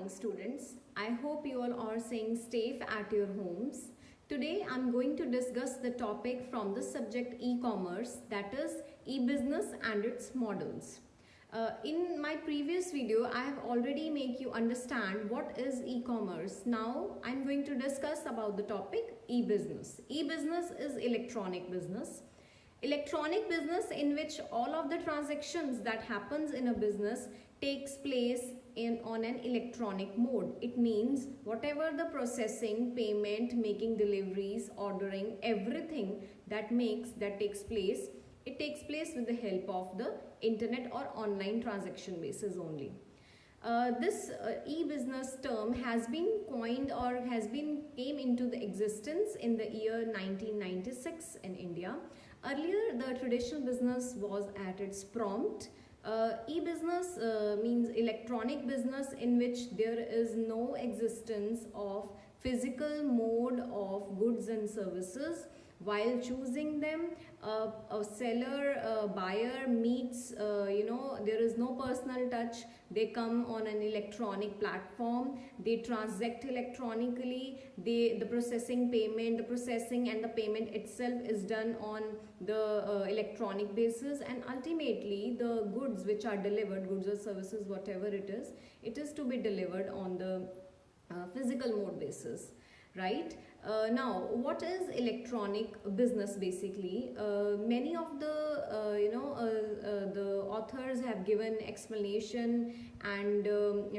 morning, students. I hope you all are staying safe at your homes. Today I'm going to discuss the topic from the subject e-commerce, that is e-business and its models. In my previous video, I have already made you understand what is e-commerce. Now I'm going to discuss about the topic e-business. E-business is electronic business. Electronic business in which all of the transactions that happens in a business takes place on an electronic mode. It means whatever the processing, payment, making deliveries, ordering, everything that takes place, it takes place with the help of the internet or online transaction basis only. This e-business term has been coined or came into the existence in the year 1996 in India. Earlier, the traditional business was at its prompt. E-business means electronic business in which there is no existence of physical mode of goods and services. While choosing them, a seller, buyer meets, there is no personal touch. They come on an electronic platform. They transact electronically. The processing and the payment itself is done on the electronic basis, and ultimately the goods which are delivered, goods or services, whatever it is to be delivered on the physical mode basis. Right? Now, what is electronic business basically? Many of the the authors have given explanation and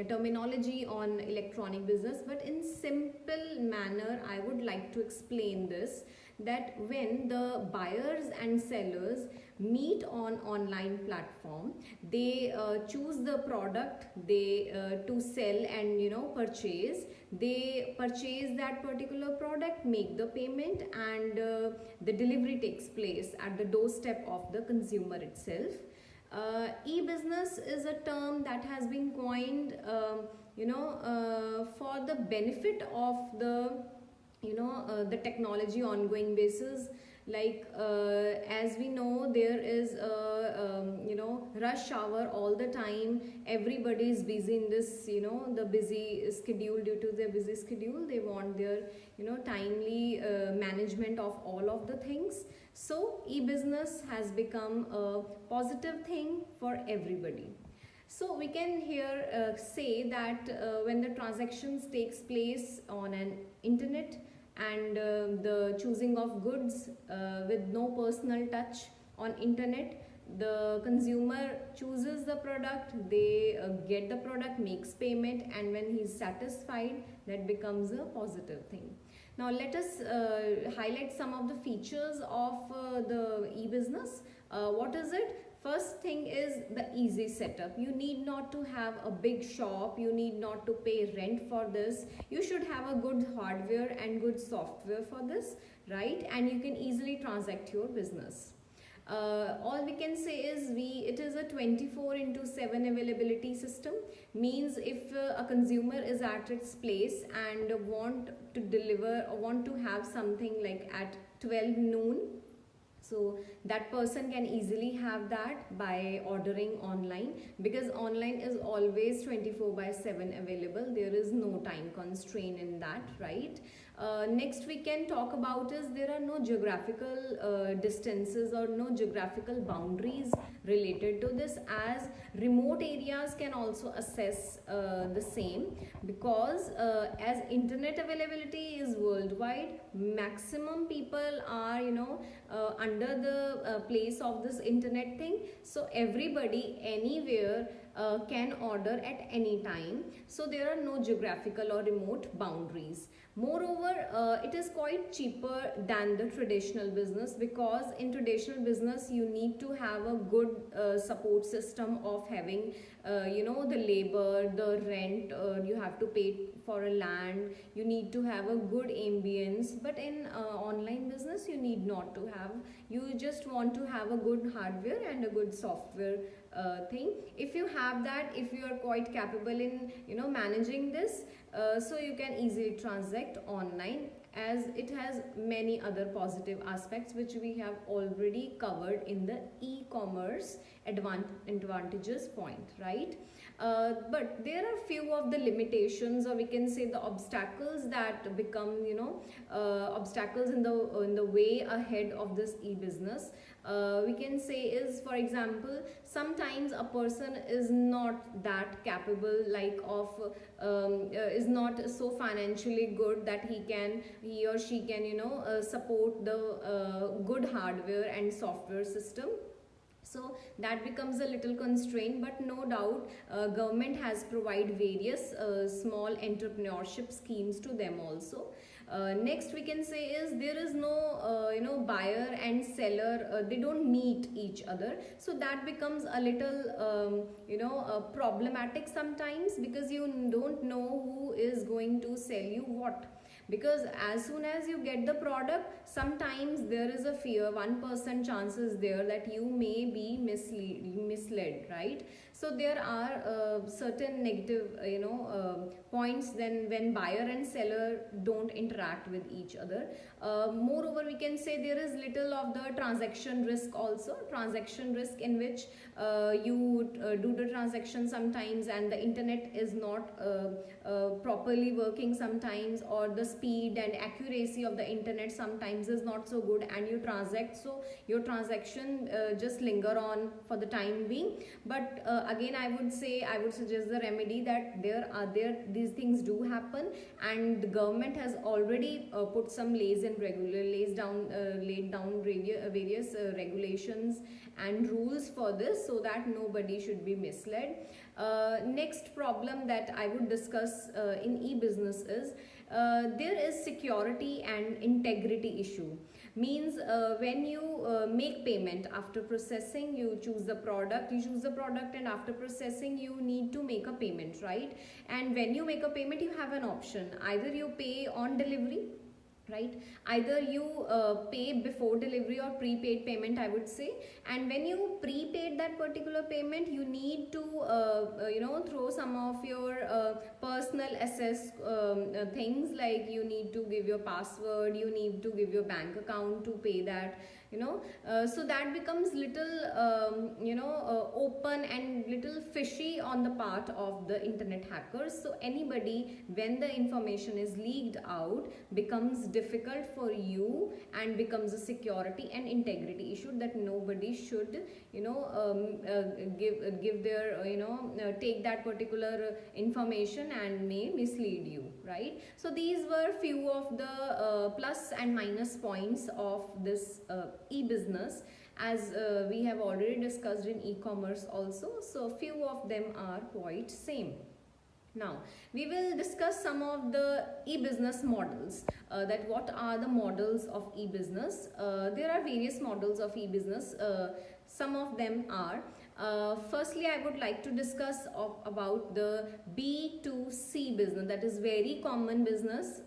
terminology on electronic business, but in simple manner I would like to explain this, that when the buyers and sellers meet on online platform, they choose the product they to sell and purchase. They purchase that particular product, make the payment, and the delivery takes place at the doorstep of the consumer itself. E-business is a term that has been coined for the benefit of the technology ongoing basis. Like as we know, there is a rush hour all the time. Everybody is busy in this the busy schedule. Due to their busy schedule, they want their timely management of all of the things. So e-business has become a positive thing for everybody. So we can here say that when the transactions takes place on an internet, and the choosing of goods with no personal touch on internet, the consumer chooses the product, they get the product, makes payment, and when he is satisfied, that becomes a positive thing. Now let us highlight some of the features of the e-business. What is it? First thing is the easy setup. You need not to have a big shop. You need not to pay rent for this. You should have a good hardware and good software for this, right? And you can easily transact your business. All we can say is it is a 24/7 availability system. Means if a consumer is at its place and want to deliver or want to have something like at 12 noon, so that person can easily have that by ordering online, because online is always 24/7 available. There is no time constraint in that, right? Next we can talk about is there are no geographical distances or no geographical boundaries related to this, as remote areas can also assess the same, because as internet availability is worldwide, maximum people are under the place of this internet thing. So everybody anywhere can order at any time. So there are no geographical or remote boundaries. Moreover, it is quite cheaper than the traditional business, because in traditional business you need to have a good support system of having the labor, the rent, you have to pay for a land, you need to have a good ambience. But in online business you need not to have, you just want to have a good hardware and a good software thing. If you have that, if you are quite capable in managing this, so you can easily transact online as it has many other positive aspects which we have already covered in the e-commerce advantages point, right? But there are few of the limitations, or we can say the obstacles that become, you know, obstacles in the way ahead of this e-business. We can say is, for example, sometimes a person is not that capable, like of is not so financially good that he or she can, you know, support the good hardware and software system. So that becomes a little constraint, but no doubt government has provided various small entrepreneurship schemes to them also. Next we can say is, there is no you know, buyer and seller, they don't meet each other, so that becomes a little you know, problematic sometimes, because you don't know who is going to sell you what. Because as soon as you get the product, sometimes there is a fear, 1% chances there that you may be misled, right? So there are certain negative you know, points then when buyer and seller don't interact with each other. Moreover, we can say there is little of the transaction risk also, transaction risk in which you do the transaction sometimes and the internet is not properly working sometimes, or the speed and accuracy of the internet sometimes is not so good, and you transact, so your transaction just linger on for the time being. But again, I would suggest the remedy that these things do happen, and the government has already put some laid down various regulations and rules for this, so that nobody should be misled. Next problem that I would discuss in e-business is there is security and integrity issue. Means when you make payment, after processing you choose the product, and after processing you need to make a payment, right? And when you make a payment, you have an option, either you pay on delivery, right? Either you pay before delivery, or prepaid payment, I would say. And when you prepaid that particular payment, you need to you know, throw some of your personal assets things, like you need to give your password, you need to give your bank account to pay that, you know. So that becomes little you know, open and little fishy on the part of the internet hackers. So anybody, when the information is leaked out, becomes difficult for you and becomes a security and integrity issue that nobody should, you know, give their you know, take that particular information and may mislead you, right? So these were few of the plus and minus points of this e-business, as we have already discussed in e-commerce also. So few of them are quite same. Now we will discuss some of the e-business models, that what are the models of e-business. There are various models of e-business. Some of them are, firstly I would like to discuss about the B2C business, that is very common business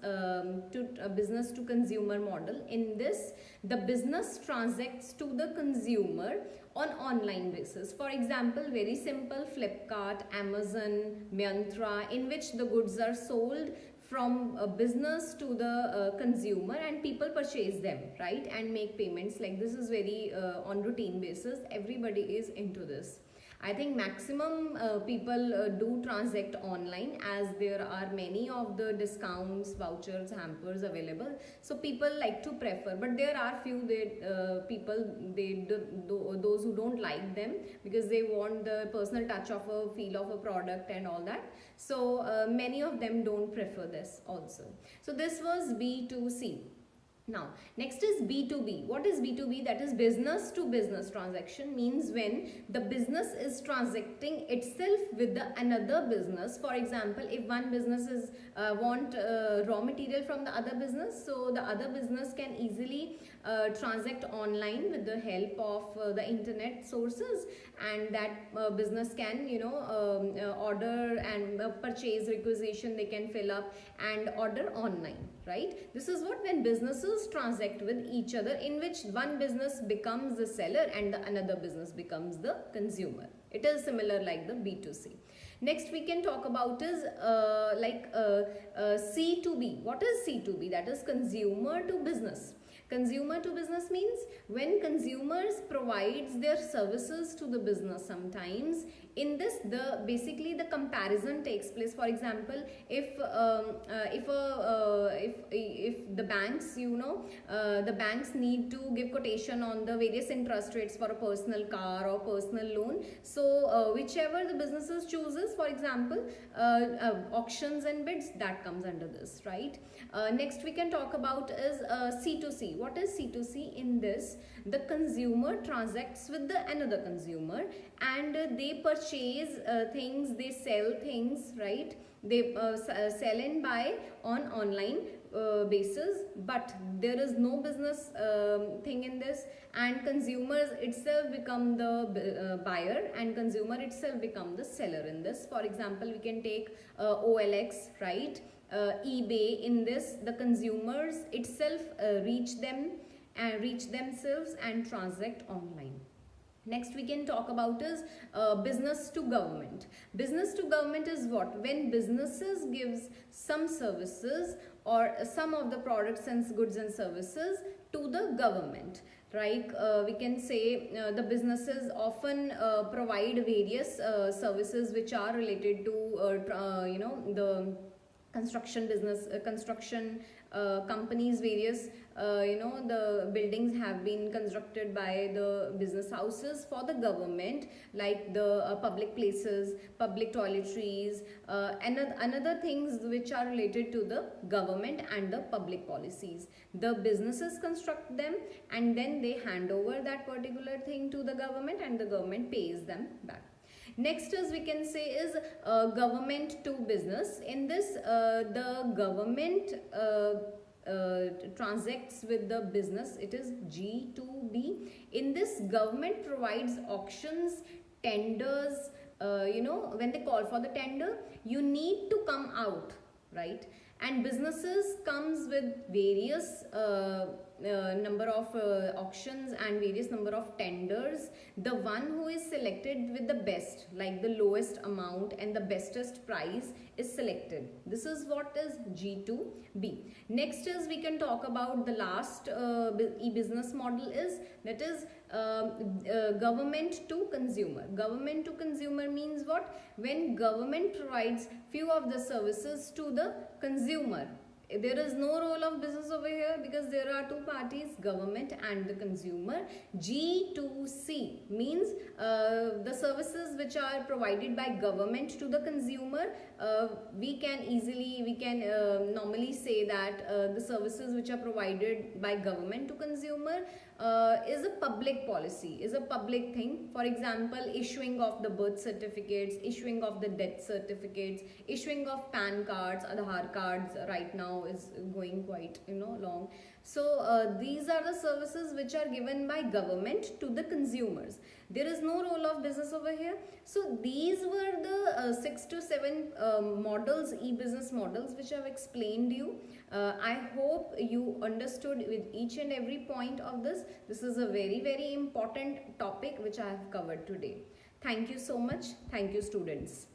business to consumer model. In this, the business transacts to the consumer on online basis. For example, very simple, Flipkart, Amazon, Myntra, in which the goods are sold from a business to the consumer, and people purchase them, right, and make payments. Like this is very on routine basis, everybody is into this. I think maximum people do transact online, as there are many of the discounts, vouchers, hampers available. So people like to prefer, but there are few those who don't like them, because they want the personal touch of a feel of a product and all that. So many of them don't prefer this also. So this was B2C. Now, next is B2B. What is B2B? That is business to business transaction. Means when the business is transacting itself with another business. For example, if one business is want raw material from the other business, so the other business can easily transact online with the help of the internet sources, and that business can, you know, order and purchase requisition they can fill up and order online, right? This is what when businesses transact with each other, in which one business becomes the seller and the another business becomes the consumer. It is similar like the B2C. Next we can talk about is C2B. What is C2B? That is consumer to business. Consumer to business means when consumers provides their services to the business. Sometimes in this basically the comparison takes place. For example, if the banks, the banks need to give quotation on the various interest rates for a personal car or personal loan, so whichever the businesses chooses, for example, auctions and bids, that comes under this, right? Next we can talk about is C2C. What is C2C? In this, the consumer transacts with the another consumer, and they purchase things, they sell things, right? They sell and buy on online basis, but there is no business thing in this, and consumers itself become the buyer and consumer itself become the seller in this. For example, we can take OLX, right? eBay. In this, the consumers itself reach themselves and transact online. Next we can talk about is business to government. Business to government is what? When businesses gives some services or some of the products and goods and services to the government. Right? We can say the businesses often provide various services which are related to the construction business, construction companies, various the buildings have been constructed by the business houses for the government, like the public places, public toiletries, and another things which are related to the government and the public policies. The businesses construct them and then they hand over that particular thing to the government and the government pays them back. Next is we can say is government to business. In this, the government transacts with the business. It is G2B. In this, government provides auctions, tenders. When they call for the tender, you need to come out, right? And businesses comes with various number of auctions and various number of tenders. The one who is selected with the best, like the lowest amount and the bestest price, is selected. This is what is G2B. Next is we can talk about the last e-business model is, that is government to consumer. Government to consumer means what? When government provides few of the services to the consumer. There is no role of business over here because there are two parties, government and the consumer. G2C means the services which are provided by government to the consumer. We can normally say that the services which are provided by government to consumer is a public policy, is a public thing. For example, issuing of the birth certificates, issuing of the death certificates, issuing of PAN cards, Aadhaar cards right now is going quite long. So these are the services which are given by government to the consumers. There is no role of business over here. So these were the 6 to 7 models, e-business models, which I have explained you. I hope you understood with each and every point of this. This is a very, very important topic which I have covered today. Thank you so much. Thank you, students.